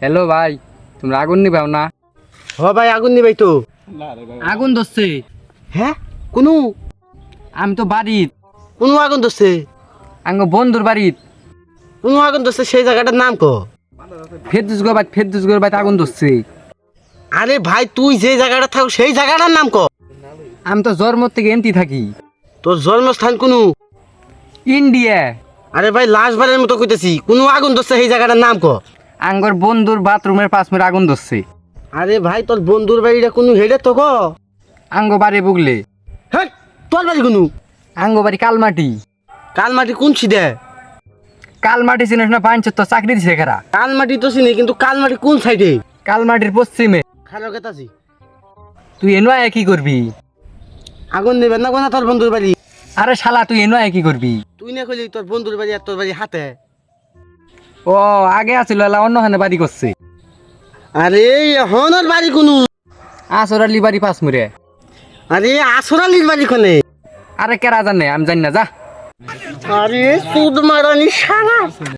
Hello ভাই, তোমরা আগুন নিবাও না? হ ভাই আগুন নিবাই তো। আগুন ধরছে। হ্যাঁ কোনো আমি তো বাড়িত, কোনো আগুন ধরছে? আঙ্গ বন্ধুর বাড়িত কোনো আগুন ধরছে সেই জায়গাটার নাম ক? ফেরদুসগর বাড়িতে আগুন ধরছে। আরে ভাই তুই যে জায়গাটা থাক সেই জায়গাটার নাম ক। আমি তো জন্ম থেকে এমতি থাকি। তোর জন্মস্থান কোনো? ইন্ডিয়া। আরে ভাই লাস্ট বারের মতো কইতেছি, কোনো আগুন ধরছে সেই জায়গাটার নাম ক। আঙ্গর বন্ধুর বাথরুমের পাশ মেরে আগুন ধরছে। আরে ভাই তোর বন্ধুর বাড়িটা কোনো হেডে তো ক। আঙ্গ বাড়ি বুগলে। হ্যাঁ তোর বাড়ি কোনো? আঙ্গ বাড়ি কালমাটি। কালমাটি কোন সিদে? কালমাটি চিনিস না? পাঞ্চের তো চাকরি দিছে খেরা। কালমাটি তো চিনি, কিন্তু কালমাটি কোন সাইডে? কালমাটির পশ্চিমে। খালো কেতাছি তুই এনো কি করবি? আগুন নেবেন না কোনা তোর বন্ধুর বাড়ি? আরে শালা, তুই এনো কি করবি? তুই না কইলি তোর বন্ধুর বাড়ি আর তোর বাড়ি হাতে। ও আগে আছিল, এলা অন্যখানে বাড়ি করছে। আরে হনর বাড়ি কোনো? আসরালি বাড়ি পাঁচ মুড়ে। আরে আসরালির বাড়ি কোনে? আরে কেরা জানে, আমি জানি না, যা। আরে সুদ মারানি সারা